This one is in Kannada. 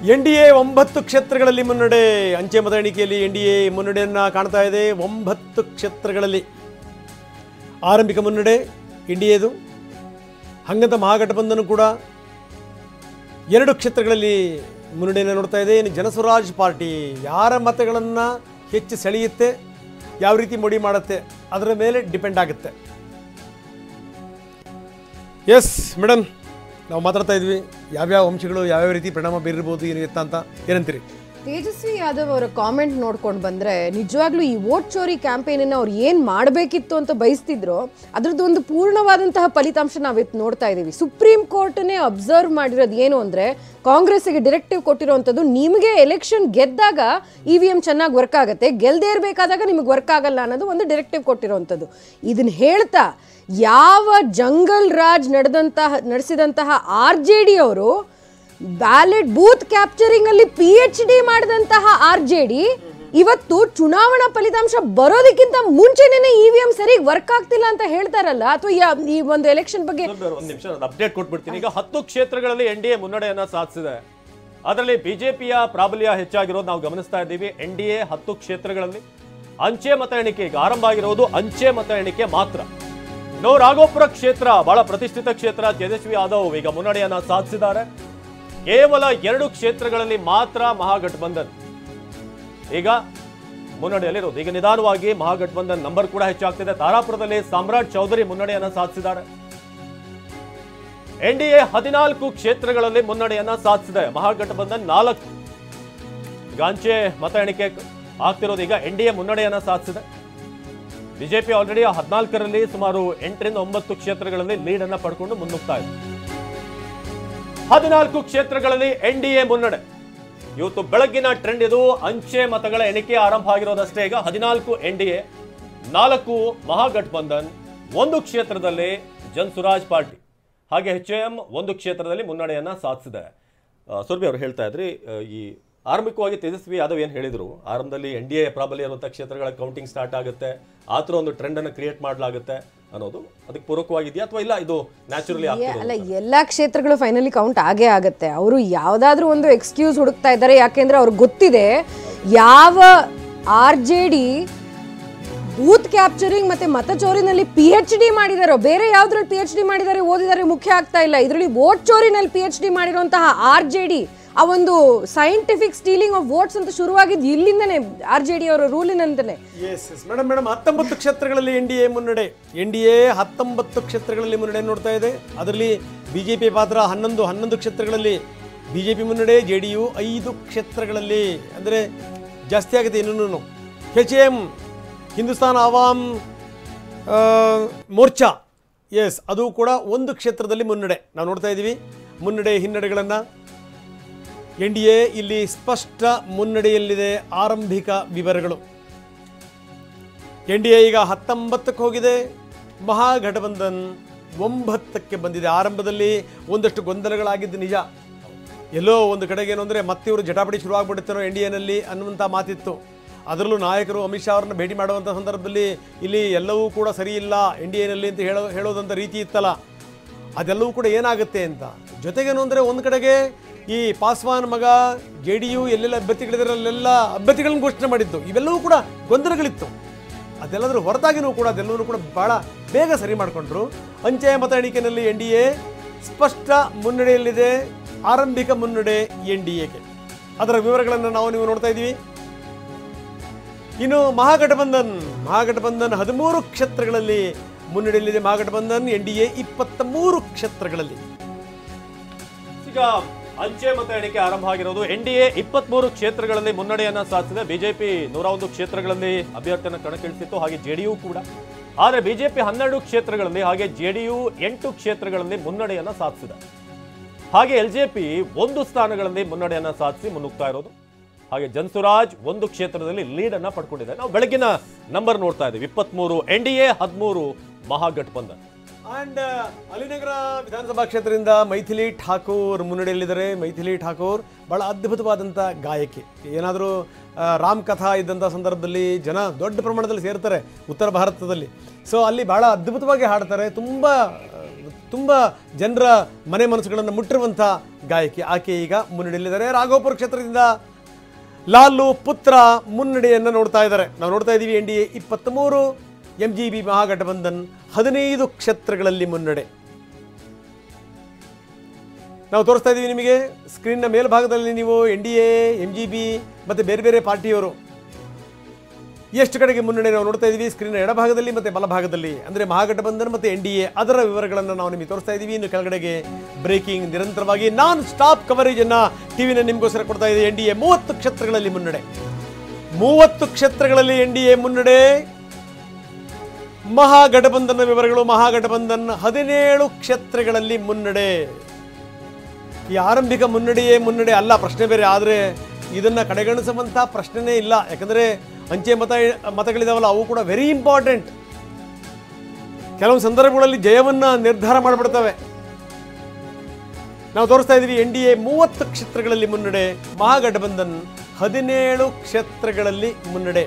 ಎನ್ಡಿಎ 9 ಕ್ಷೇತ್ರಗಳಲ್ಲಿ ಮುನ್ನಡೆ. ಅಂಚೆ ಮತ ಎಣಿಕೆಯಲ್ಲಿ ಎನ್ಡಿಎ ಮುನ್ನಡೆಯನ್ನು ಕಾಣ್ತಾ ಇದೆ. 9 ಕ್ಷೇತ್ರಗಳಲ್ಲಿ ಆರಂಭಿಕ ಮುನ್ನಡೆ ಎನ್ಡಿಎದು. ಹಂಗಂತ ಮಹಾಗಠಬಂಧನ ಕೂಡ 2 ಕ್ಷೇತ್ರಗಳಲ್ಲಿ ಮುನ್ನಡೆಯನ್ನು ನೋಡ್ತಾ ಇದೆ. ಇನ್ನು ಜನಸ್ವರಾಜ್ ಪಾರ್ಟಿ ಯಾರ ಮತಗಳನ್ನು ಹೆಚ್ಚು ಸೆಳೆಯುತ್ತೆ, ಯಾವ ರೀತಿ ಮೋಡಿ ಮಾಡುತ್ತೆ ಅದರ ಮೇಲೆ ಡಿಪೆಂಡ್ ಆಗುತ್ತೆ. ಎಸ್ ಮೇಡಮ್, ನಾವು ಮಾತಾಡ್ತಾ ಇದ್ವಿ ಯಾವ್ಯಾವ ಅಂಶಗಳು ಯಾವ್ಯಾವ ರೀತಿ ಪರಿಣಾಮ ಬೀರಿರ್ಬೋದು ಏನಿರುತ್ತೆ ಅಂತ, ಏನಂತೀರಿ? ತೇಜಸ್ವಿ ಯಾದವ್ ಅವರ ಕಾಮೆಂಟ್ ನೋಡ್ಕೊಂಡು ಬಂದರೆ ನಿಜವಾಗ್ಲೂ ಈ ವೋಟ್ ಚೋರಿ ಕ್ಯಾಂಪೇನನ್ನು ಅವ್ರು ಏನು ಮಾಡಬೇಕಿತ್ತು ಅಂತ ಬಯಸ್ತಿದ್ರು ಅದರದ್ದು ಒಂದು ಪೂರ್ಣವಾದಂತಹ ಫಲಿತಾಂಶ ನಾವಿತ್ತು ನೋಡ್ತಾ ಇದ್ದೀವಿ. ಸುಪ್ರೀಂ ಕೋರ್ಟನ್ನೇ ಅಬ್ಸರ್ವ್ ಮಾಡಿರೋದು ಏನು ಅಂದರೆ, ಕಾಂಗ್ರೆಸ್ಸಿಗೆ ಡೈರೆಕ್ಟಿವ್ ಕೊಟ್ಟಿರೋವಂಥದ್ದು, ನಿಮಗೆ ಎಲೆಕ್ಷನ್ ಗೆದ್ದಾಗ EVM ಚೆನ್ನಾಗಿ ವರ್ಕ್ ಆಗುತ್ತೆ, ಗೆಲ್ಲದೇ ಇರಬೇಕಾದಾಗ ನಿಮಗೆ ವರ್ಕ್ ಆಗಲ್ಲ ಅನ್ನೋದು ಒಂದು ಡೈರೆಕ್ಟಿವ್ ಕೊಟ್ಟಿರೋವಂಥದ್ದು. ಇದನ್ನು ಹೇಳ್ತಾ ಯಾವ ಜಂಗಲ್ ರಾಜ್ ನಡೆಸಿದಂತಹ RJD ಅವರು ಬ್ಯಾಲೆಟ್ ಬೂತ್ ಕ್ಯಾಪ್ಚರಿಂಗ್ ಅಲ್ಲಿ PhD ಮಾಡಿದಂತಹ RJD ಇವತ್ತು ಚುನಾವಣಾ ಫಲಿತಾಂಶ ಬರೋದಕ್ಕಿಂತ ಮುಂಚೆನೇ EVM ಸರಿಯಾಗಿ ವರ್ಕ್ ಆಗ್ತಿಲ್ಲ ಅಂತ ಹೇಳ್ತಾರಲ್ಲ, ಅಥವಾ ಈ ಒಂದು ಎಲೆಕ್ಷನ್ ಬಗ್ಗೆ ಒಂದು ನಿಮಿಷ ಅಪ್ಡೇಟ್ ಕೊಟ್ಬಿಡ್ತೀನಿ. ಈಗ 10 ಕ್ಷೇತ್ರಗಳಲ್ಲಿ NDA ಮುನ್ನಡೆಯನ್ನ ಸಾಧಿಸಿದೆ. ಅದರಲ್ಲಿ ಬಿಜೆಪಿಯ ಪ್ರಾಬಲ್ಯ ಹೆಚ್ಚಾಗಿರೋದು ನಾವು ಗಮನಿಸ್ತಾ ಇದ್ದೀವಿ. NDA 10 ಕ್ಷೇತ್ರಗಳಲ್ಲಿ ಅಂಚೆ ಮತ ಎಣಿಕೆ ಈಗ ಆರಂಭ ಆಗಿರೋದು ಅಂಚೆ ಮತ ಎಣಿಕೆ ಮಾತ್ರ. ರಾಘೋಪುರ ಕ್ಷೇತ್ರ ಬಹಳ ಪ್ರತಿಷ್ಠಿತ ಕ್ಷೇತ್ರ. ತೇಜಸ್ವಿ ಯಾದವ್ ಈಗ ಮುನ್ನಡೆಯನ್ನ ಸಾಧಿಸಿದ್ದಾರೆ. ಕೇವಲ 2 ಕ್ಷೇತ್ರಗಳಲ್ಲಿ ಮಾತ್ರ ಮಹಾಗಠಬಂಧನ್ ಈಗ ಮುನ್ನಡೆಯಲ್ಲಿರೋದು. ಈಗ ನಿಧಾನವಾಗಿ ಮಹಾಗಠಬಂಧನ್ ನಂಬರ್ ಕೂಡ ಹೆಚ್ಚಾಗ್ತಿದೆ. ತಾರಾಪುರದಲ್ಲಿ ಸಾಮ್ರಾಟ್ ಚೌಧರಿ ಮುನ್ನಡೆಯನ್ನ ಸಾಧಿಸಿದ್ದಾರೆ. NDA 14 ಕ್ಷೇತ್ರಗಳಲ್ಲಿ ಮುನ್ನಡೆಯನ್ನ ಸಾಧಿಸಿದೆ. ಮಹಾಗಠಬಂಧನ್ 4. ಈಗ ಅಂಚೆ ಮತ ಎಣಿಕೆ ಆಗ್ತಿರೋದು. ಈಗ NDA ಮುನ್ನಡೆಯನ್ನ ಸಾಧಿಸಿದೆ. ಬಿಜೆಪಿ ಆಲ್ರೆಡಿ 14ರಲ್ಲಿ ಸುಮಾರು 8ರಿಂದ 9 ಕ್ಷೇತ್ರಗಳಲ್ಲಿ ಲೀಡ್ ಅನ್ನ ಪಡ್ಕೊಂಡು ಮುನ್ನುಗ್ತಾ ಇದೆ. 14 ಕ್ಷೇತ್ರಗಳಲ್ಲಿ NDA ಮುನ್ನಡೆ. ಇವತ್ತು ಬೆಳಗ್ಗಿನ ಟ್ರೆಂಡ್ ಇದು. ಅಂಚೆ ಮತಗಳ ಎಣಿಕೆ ಆರಂಭ ಆಗಿರೋದಷ್ಟೇ. ಈಗ 14 NDA, 4 ಮಹಾಗಠಬಂಧನ್, 1 ಕ್ಷೇತ್ರದಲ್ಲಿ ಜನಸುರಾಜ್ ಪಾರ್ಟಿ, ಹಾಗೆ HM 1 ಕ್ಷೇತ್ರದಲ್ಲಿ ಮುನ್ನಡೆಯನ್ನ ಸಾಧಿಸಿದೆ. ಸುರ್ಭಿ ಅವರು ಹೇಳ್ತಾ ಇದ್ರಿ, ಈ ಆರಂಭಿಕವಾಗಿ ತೇಜಸ್ವಿ ಯಾದವ್ ಏನು ಹೇಳಿದ್ರು, ಆರಂಭದಲ್ಲಿ NDA ಪ್ರಾಬಲ್ಯ ಇರುವಂತಹ ಕ್ಷೇತ್ರಗಳ ಕೌಂಟಿಂಗ್ ಸ್ಟಾರ್ಟ್ ಆಗುತ್ತೆ, ಆ ಥರ ಒಂದು ಟ್ರೆಂಡ್ ಅನ್ನು ಕ್ರಿಯೇಟ್ ಮಾಡಲಾಗುತ್ತೆ ಅನ್ನೋದು ಅದಕ್ಕೆ ಪೂರಕವಾಗಿದೆಯಾ ಅಥವಾ ಇಲ್ಲ ಇದು ನ್ಯಾಚುರಲಿ ಅಲ್ಲ? ಎಲ್ಲ ಕ್ಷೇತ್ರಗಳು ಫೈನಲಿ ಕೌಂಟ್ ಆಗೇ ಆಗುತ್ತೆ. ಅವರು ಯಾವುದಾದ್ರೂ ಒಂದು ಎಕ್ಸ್ಕ್ಯೂಸ್ ಹುಡುಕ್ತಾ ಇದ್ದಾರೆ. ಯಾಕೆಂದ್ರೆ ಅವ್ರಿಗೆ ಗೊತ್ತಿದೆ ಯಾವ RJD ಬೂತ್ ಕ್ಯಾಪ್ಚರಿಂಗ್ ಮತ್ತೆ ಮತಚೋರಿನಲ್ಲಿ PhD ಮಾಡಿದಾರೋ, ಬೇರೆ ಯಾವ್ದ್ರಲ್ಲಿ PhD ಮಾಡಿದ್ದಾರೆ ಓದಿದ್ದಾರೆ ಮುಖ್ಯ ಆಗ್ತಾ ಇಲ್ಲ. ಇದರಲ್ಲಿ ವೋಟ್ ಚೋರಿನಲ್ಲಿ PhD ಮಾಡಿರುವಂತಹ RJD ಆ ಒಂದು ಸೈಂಟಿಫಿಕ್ ಸ್ಟೀಲಿಂಗ್ ಆಫ್ ವೋಟ್ಸ್ ಅಂತ ಶುರುವಾಗಿದ್ದು ಇಲ್ಲಿಂದನೇ, RJD ಅವರ ರೂಲಿನಂತಲೇ. ಮೇಡಮ್ 19 ಕ್ಷೇತ್ರಗಳಲ್ಲಿ NDA ಮುನ್ನಡೆ. NDA 19 ಕ್ಷೇತ್ರಗಳಲ್ಲಿ ಮುನ್ನಡೆ ನೋಡ್ತಾ ಇದೆ. ಅದರಲ್ಲಿ ಬಿಜೆಪಿ ಪಾತ್ರ 11 ಕ್ಷೇತ್ರಗಳಲ್ಲಿ ಬಿಜೆಪಿ ಮುನ್ನಡೆ. JDU 5 ಕ್ಷೇತ್ರಗಳಲ್ಲಿ, ಅಂದರೆ ಜಾಸ್ತಿ ಆಗುತ್ತೆ ಇನ್ನೂ. HM ಹಿಂದೂಸ್ತಾನ್ ಆವಾಮ್ ಮೋರ್ಚಾ, ಎಸ್, ಅದು ಕೂಡ 1 ಕ್ಷೇತ್ರದಲ್ಲಿ ಮುನ್ನಡೆ ನಾವು ನೋಡ್ತಾ ಇದ್ದೀವಿ. ಮುನ್ನಡೆ ಹಿನ್ನಡೆಗಳನ್ನು NDA ಇಲ್ಲಿ ಸ್ಪಷ್ಟ ಮುನ್ನಡೆಯಲ್ಲಿದೆ. ಆರಂಭಿಕ ವಿವರಗಳು, NDA ಈಗ 19ಕ್ಕೆ ಹೋಗಿದೆ, ಮಹಾಗಠಬಂಧನ್ 9ಕ್ಕೆ ಬಂದಿದೆ. ಆರಂಭದಲ್ಲಿ ಒಂದಷ್ಟು ಗೊಂದಲಗಳಾಗಿದ್ದು ನಿಜ. ಎಲ್ಲೋ ಒಂದು ಕಡೆಗೆ ಏನು ಅಂದರೆ ಮತ್ತೆ ಇವರು ಜಟಾಪಟಿ ಶುರುವಾಗ್ಬಿಡುತ್ತೇನೋ NDAನಲ್ಲಿ ಅನ್ನುವಂಥ ಮಾತಿತ್ತು. ಅದರಲ್ಲೂ ನಾಯಕರು ಅಮಿತ್ ಶಾ ಅವರನ್ನ ಭೇಟಿ ಮಾಡುವಂಥ ಸಂದರ್ಭದಲ್ಲಿ ಇಲ್ಲಿ ಎಲ್ಲವೂ ಕೂಡ ಸರಿ ಇಲ್ಲ NDAನಲ್ಲಿ ಅಂತ ಹೇಳೋದಂಥ ರೀತಿ ಇತ್ತಲ್ಲ, ಅದೆಲ್ಲವೂ ಕೂಡ ಏನಾಗುತ್ತೆ ಅಂತ. ಜೊತೆಗೇನು ಅಂದರೆ ಒಂದು ಕಡೆಗೆ ಈ ಪಾಸ್ವಾನ್ ಮಗ JDU ಎಲ್ಲೆಲ್ಲ ಅಭ್ಯರ್ಥಿಗಳಿದ್ದಾರೆ ಅಲ್ಲೆಲ್ಲ ಅಭ್ಯರ್ಥಿಗಳನ್ನು ಘೋಷಣೆ ಮಾಡಿದ್ದು, ಇವೆಲ್ಲವೂ ಕೂಡ ಗೊಂದಲಗಳಿತ್ತು. ಅದೆಲ್ಲದರ ಹೊರತಾಗಿನೂ ಕೂಡ ಅದೆಲ್ಲವೂ ಕೂಡ ಭಾಳ ಬೇಗ ಸರಿ ಮಾಡಿಕೊಂಡ್ರು. ಅಂಚೆ ಮತ ಎಣಿಕೆಯಲ್ಲಿ NDA ಸ್ಪಷ್ಟ ಮುನ್ನಡೆಯಲ್ಲಿದೆ. ಆರಂಭಿಕ ಮುನ್ನಡೆ NDAಗೆ. ಅದರ ವಿವರಗಳನ್ನು ನೀವು ನೋಡ್ತಾ ಇದ್ದೀವಿ. ಇನ್ನು ಮಹಾಗಠಬಂಧನ್ 13 ಕ್ಷೇತ್ರಗಳಲ್ಲಿ ಮುನ್ನಡೆಯಲ್ಲಿದೆ. ಮಹಾಗಠಬಂಧನ್ NDA 23 ಕ್ಷೇತ್ರಗಳಲ್ಲಿ. ಈಗ ಅಂಚೆ ಮತ ಎಣಿಕೆ ಆರಂಭ ಆಗಿರೋದು. NDA 23 ಕ್ಷೇತ್ರಗಳಲ್ಲಿ ಮುನ್ನಡೆಯನ್ನ ಸಾಧಿಸಿದೆ. ಬಿಜೆಪಿ 101 ಕ್ಷೇತ್ರಗಳಲ್ಲಿ ಅಭ್ಯರ್ಥಿಯನ್ನು ಕಣಕ್ಕಿಳಿಸಿತ್ತು, ಹಾಗೆ JDU ಕೂಡ. ಆದರೆ ಬಿಜೆಪಿ 12 ಕ್ಷೇತ್ರಗಳಲ್ಲಿ ಹಾಗೆ JDU 8 ಕ್ಷೇತ್ರಗಳಲ್ಲಿ ಮುನ್ನಡೆಯನ್ನ ಸಾಧಿಸಿದೆ. ಹಾಗೆ LJP 1 ಸ್ಥಾನಗಳಲ್ಲಿ ಮುನ್ನಡೆಯನ್ನ ಸಾಧಿಸಿ ಮುನ್ನುಗ್ತಾ ಇರೋದು. ಹಾಗೆ ಜನಸುರಾಜ್ 1 ಕ್ಷೇತ್ರದಲ್ಲಿ ಲೀಡ್ ಅನ್ನ ಪಡ್ಕೊಂಡಿದೆ. ನಾವು ಬೆಳಗಿನ ನಂಬರ್ ನೋಡ್ತಾ ಇದ್ದೀವಿ, 23 NDA, 13 ಮಹಾಗಠಬಂಧನ್. ಅಂಡ್ ಅಲಿನಗರ ವಿಧಾನಸಭಾ ಕ್ಷೇತ್ರದಿಂದ ಮೈಥಿಲಿ ಠಾಕೂರ್ ಮುನ್ನಡೆಯಲ್ಲಿದ್ದಾರೆ. ಮೈಥಿಲಿ ಠಾಕೂರ್ ಬಹಳ ಅದ್ಭುತವಾದಂಥ ಗಾಯಕಿ. ಏನಾದರೂ ರಾಮ್ ಕಥಾ ಇದ್ದಂಥ ಸಂದರ್ಭದಲ್ಲಿ ಜನ ದೊಡ್ಡ ಪ್ರಮಾಣದಲ್ಲಿ ಸೇರ್ತಾರೆ ಉತ್ತರ ಭಾರತದಲ್ಲಿ. ಸೊ ಅಲ್ಲಿ ಬಹಳ ಅದ್ಭುತವಾಗಿ ಹಾಡ್ತಾರೆ. ತುಂಬ ತುಂಬ ಜನರ ಮನೆ ಮನಸ್ಸುಗಳನ್ನು ಮುಟ್ಟಿರುವಂಥ ಗಾಯಕಿ. ಆಕೆ ಈಗ ಮುನ್ನಡೆಯಲ್ಲಿದ್ದಾರೆ. ರಾಘೋಪುರ ಕ್ಷೇತ್ರದಿಂದ ಲಾಲು ಪುತ್ರ ಮುನ್ನಡೆಯನ್ನು ನೋಡ್ತಾ ಇದ್ದಾರೆ. ನಾವು ನೋಡ್ತಾ ಇದ್ದೀವಿ NDA 23, MGB ಮಹಾಗಠಬಂಧನ್ 15 ಕ್ಷೇತ್ರಗಳಲ್ಲಿ ಮುನ್ನಡೆ. ನಾವು ತೋರಿಸ್ತಾ ಇದ್ದೀವಿ ನಿಮಗೆ ಸ್ಕ್ರೀನ್ನ ಮೇಲ್ಭಾಗದಲ್ಲಿ. ನೀವು NDA, MGB ಮತ್ತು ಬೇರೆ ಬೇರೆ ಪಾರ್ಟಿಯವರು ಎಷ್ಟು ಕಡೆಗೆ ಮುನ್ನಡೆ ನಾವು ನೋಡ್ತಾ ಇದ್ದೀವಿ ಸ್ಕ್ರೀನ್ನ ಎಡಭಾಗದಲ್ಲಿ ಮತ್ತು ಬಲಭಾಗದಲ್ಲಿ. ಅಂದರೆ ಮಹಾಗಠಬಂಧನ್ ಮತ್ತು NDA ಅದರ ವಿವರಗಳನ್ನು ನಾವು ನಿಮಗೆ ತೋರಿಸ್ತಾ ಇದ್ದೀವಿ. ಇನ್ನು ಕೆಳಗಡೆಗೆ ಬ್ರೇಕಿಂಗ್ ನಿರಂತರವಾಗಿ ನಾನ್ ಸ್ಟಾಪ್ ಕವರೇಜನ್ನು ಟಿವಿನ ನಿಮಗೋಸ್ಕರ ಕೊಡ್ತಾ ಇದೆ. NDA 30 ಕ್ಷೇತ್ರಗಳಲ್ಲಿ ಮುನ್ನಡೆ. 30 ಕ್ಷೇತ್ರಗಳಲ್ಲಿ NDA ಮುನ್ನಡೆ. ಮಹಾಗಠಬಂಧನ ವಿವರಗಳು. ಮಹಾಗಠಬಂಧನ್ 17 ಕ್ಷೇತ್ರಗಳಲ್ಲಿ ಮುನ್ನಡೆ. ಈ ಆರಂಭಿಕ ಮುನ್ನಡೆಯೇ ಮುನ್ನಡೆ ಅಲ್ಲ, ಪ್ರಶ್ನೆ ಬೇರೆ. ಆದರೆ ಇದನ್ನು ಕಡೆಗಣಿಸುವಂಥ ಪ್ರಶ್ನೆನೇ ಇಲ್ಲ. ಯಾಕಂದರೆ ಅಂಚೆ ಮತಗಳಿದಾವಲ್ಲ, ಅವು ಕೂಡ ವೆರಿ ಇಂಪಾರ್ಟೆಂಟ್. ಕೆಲವು ಸಂದರ್ಭಗಳಲ್ಲಿ ಜಯವನ್ನು ನಿರ್ಧಾರ ಮಾಡಿಬಿಡ್ತವೆ. ನಾವು ತೋರಿಸ್ತಾ ಇದ್ದೀವಿ NDA 30 ಕ್ಷೇತ್ರಗಳಲ್ಲಿ ಮುನ್ನಡೆ, ಮಹಾಗಠಬಂಧನ್ 17 ಕ್ಷೇತ್ರಗಳಲ್ಲಿ ಮುನ್ನಡೆ.